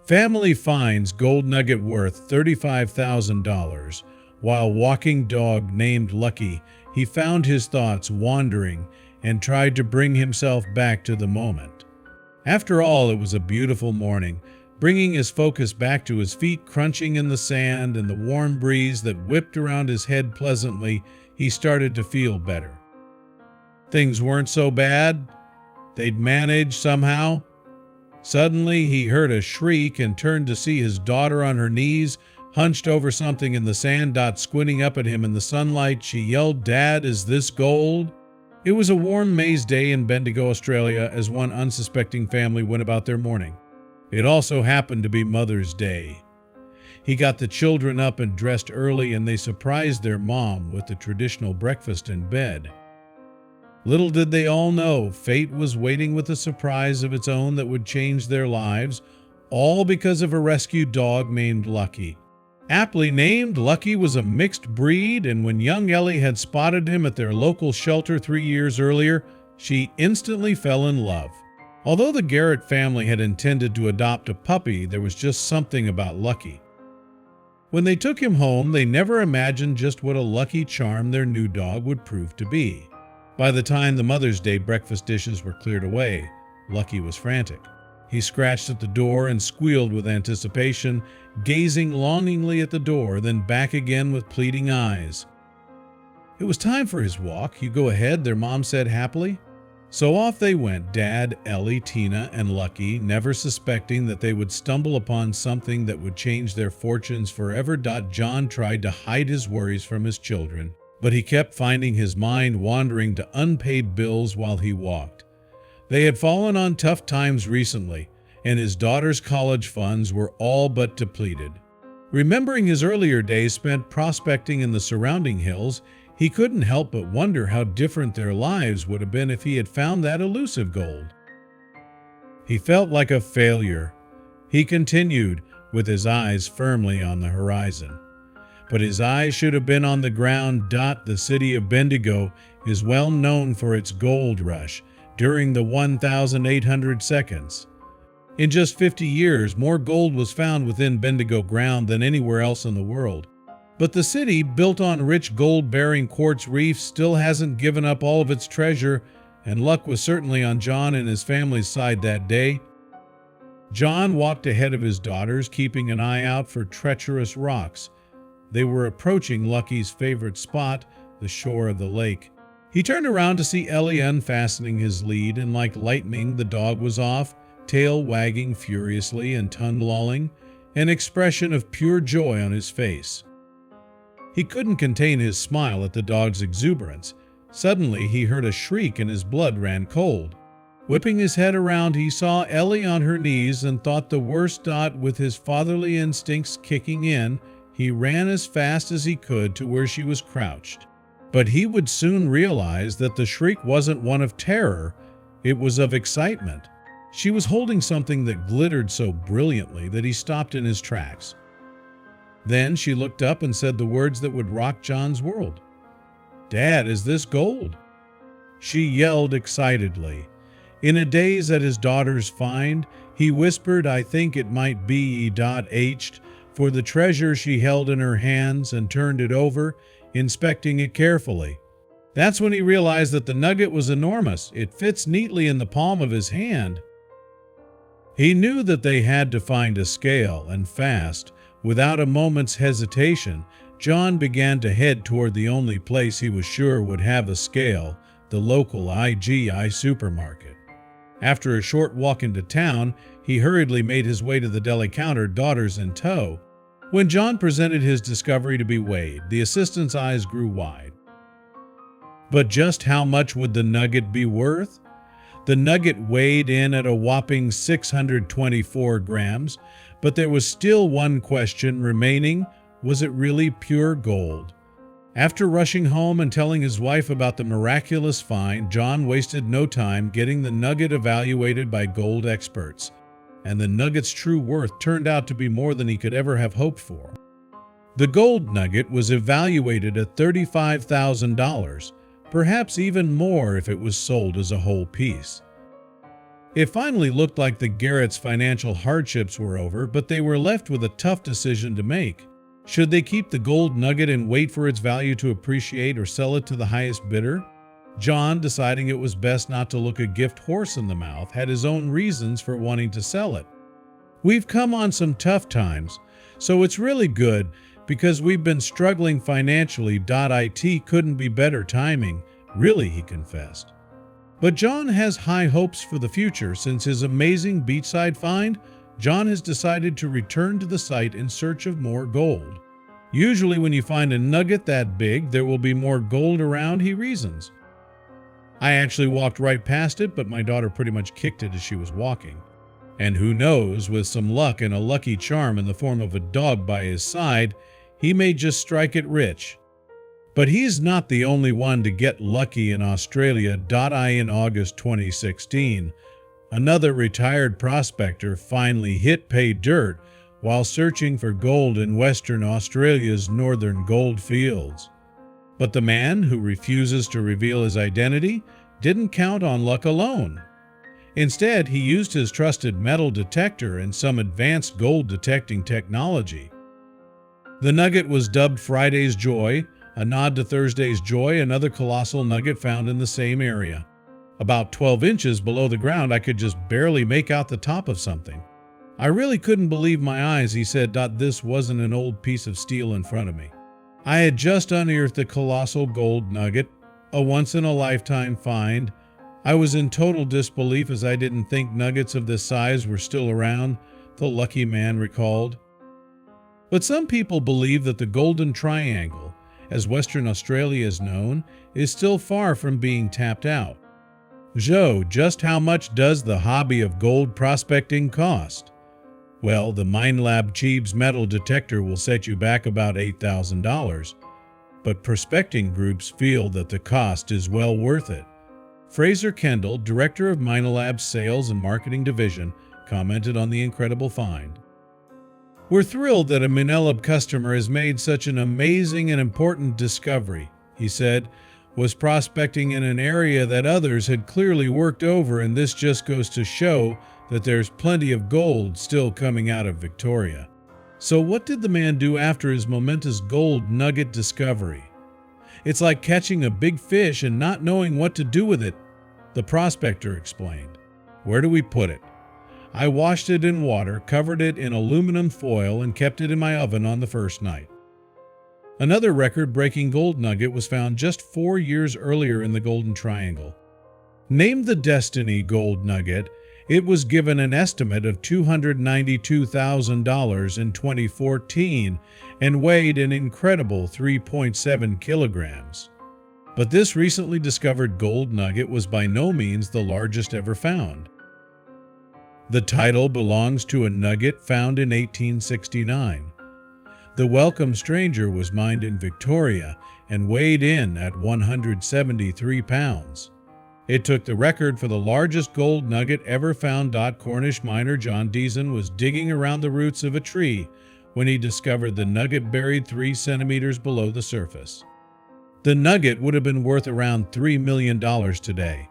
Family finds gold nugget worth $35,000. While walking dog named Lucky, he found his thoughts wandering and tried to bring himself back to the moment. After all, it was a beautiful morning, bringing his focus back to his feet crunching in the sand and the warm breeze that whipped around his head pleasantly. He started to feel better. Things weren't so bad. They'd manage somehow. Suddenly, he heard a shriek and turned to see his daughter on her knees, hunched over something in the sand, squinting up at him in the sunlight. She yelled, "Dad, is this gold?" It was a warm May's day in Bendigo, Australia, as one unsuspecting family went about their morning. It also happened to be Mother's Day. He got the children up and dressed early, and they surprised their mom with the traditional breakfast in bed. Little did they all know, fate was waiting with a surprise of its own that would change their lives, all because of a rescued dog named Lucky. Aptly named, Lucky was a mixed breed, and when young Ellie had spotted him at their local shelter 3 years earlier, she instantly fell in love. Although the Garrett family had intended to adopt a puppy, there was just something about Lucky. When they took him home, they never imagined just what a lucky charm their new dog would prove to be. By the time the Mother's Day breakfast dishes were cleared away, Lucky was frantic. He scratched at the door and squealed with anticipation, gazing longingly at the door, then back again with pleading eyes. It was time for his walk. "You go ahead," their mom said happily. So off they went, Dad, Ellie, Tina, and Lucky, never suspecting that they would stumble upon something that would change their fortunes forever. John tried to hide his worries from his children, but he kept finding his mind wandering to unpaid bills while he walked. They had fallen on tough times recently, and his daughter's college funds were all but depleted. Remembering his earlier days spent prospecting in the surrounding hills, he couldn't help but wonder how different their lives would have been if he had found that elusive gold. He felt like a failure. He continued, with his eyes firmly on the horizon. But his eyes should have been on the ground. The city of Bendigo is well known for its gold rush during the 1,800 seconds. In just 50 years, more gold was found within Bendigo ground than anywhere else in the world. But the city, built on rich gold-bearing quartz reefs, still hasn't given up all of its treasure, and luck was certainly on John and his family's side that day. John walked ahead of his daughters, keeping an eye out for treacherous rocks. They were approaching Lucky's favorite spot, the shore of the lake. He turned around to see Ellie unfastening his lead, and like lightning, the dog was off, tail wagging furiously and tongue lolling, an expression of pure joy on his face. He couldn't contain his smile at the dog's exuberance. Suddenly, he heard a shriek and his blood ran cold. Whipping his head around, he saw Ellie on her knees and thought the worst. With his fatherly instincts kicking in, he ran as fast as he could to where she was crouched. But he would soon realize that the shriek wasn't one of terror, it was of excitement. She was holding something that glittered so brilliantly that he stopped in his tracks. Then she looked up and said the words that would rock John's world. "Dad, is this gold?" She yelled excitedly. In a daze at his daughter's find, he whispered, "I think it might be E.H." for the treasure she held in her hands, and turned it over, inspecting it carefully. That's when he realized that the nugget was enormous. It fits neatly in the palm of his hand. He knew that they had to find a scale, and fast. Without a moment's hesitation, John began to head toward the only place he was sure would have a scale, the local IGI supermarket. After a short walk into town, he hurriedly made his way to the deli counter, daughters in tow. When John presented his discovery to be weighed, the assistant's eyes grew wide. But just how much would the nugget be worth? The nugget weighed in at a whopping 624 grams, but there was still one question remaining. Was it really pure gold? After rushing home and telling his wife about the miraculous find, John wasted no time getting the nugget evaluated by gold experts, and the nugget's true worth turned out to be more than he could ever have hoped for. The gold nugget was evaluated at $35,000, perhaps even more if it was sold as a whole piece. It finally looked like the Garretts' financial hardships were over, but they were left with a tough decision to make. Should they keep the gold nugget and wait for its value to appreciate or sell it to the highest bidder? John, deciding it was best not to look a gift horse in the mouth, had his own reasons for wanting to sell it. "We've come on some tough times, so it's really good because we've been struggling financially. It couldn't be better timing, really," he confessed. But John has high hopes for the future. Since his amazing beachside find, John has decided to return to the site in search of more gold. "Usually when you find a nugget that big, there will be more gold around," he reasons. "I actually walked right past it, but my daughter pretty much kicked it as she was walking. And who knows, with some luck and a lucky charm in the form of a dog by his side, he may just strike it rich." But he's not the only one to get lucky in Australia. In August 2016, another retired prospector finally hit pay dirt while searching for gold in Western Australia's northern gold fields. But the man, who refuses to reveal his identity, didn't count on luck alone. Instead, he used his trusted metal detector and some advanced gold detecting technology. The nugget was dubbed Friday's Joy, a nod to Thursday's Joy, another colossal nugget found in the same area. About 12 inches below the ground, I could just barely make out the top of something. "I really couldn't believe my eyes," he said. "This wasn't an old piece of steel in front of me. I had just unearthed a colossal gold nugget, a once-in-a-lifetime find. I was in total disbelief as I didn't think nuggets of this size were still around," the lucky man recalled. But some people believe that the Golden Triangle, as Western Australia is known, is still far from being tapped out. "So, just how much does the hobby of gold prospecting cost?" Well, the Minelab Cheeb's metal detector will set you back about $8,000, but prospecting groups feel that the cost is well worth it. Fraser Kendall, director of Minelab's Sales and Marketing Division, commented on the incredible find. "We're thrilled that a Minelab customer has made such an amazing and important discovery," he said. "Was prospecting in an area that others had clearly worked over, and this just goes to show that there's plenty of gold still coming out of Victoria." So what did the man do after his momentous gold nugget discovery? "It's like catching a big fish and not knowing what to do with it," the prospector explained. "Where do we put it? I washed it in water, covered it in aluminum foil, and kept it in my oven on the first night." Another record-breaking gold nugget was found just 4 years earlier in the Golden Triangle. Named the Destiny Gold Nugget, it was given an estimate of $292,000 in 2014 and weighed an incredible 3.7 kilograms. But this recently discovered gold nugget was by no means the largest ever found. The title belongs to a nugget found in 1869. The Welcome Stranger was mined in Victoria and weighed in at 173 pounds. It took the record for the largest gold nugget ever found. Cornish miner John Deason was digging around the roots of a tree when he discovered the nugget buried 3 centimeters below the surface. The nugget would have been worth around $3 million today.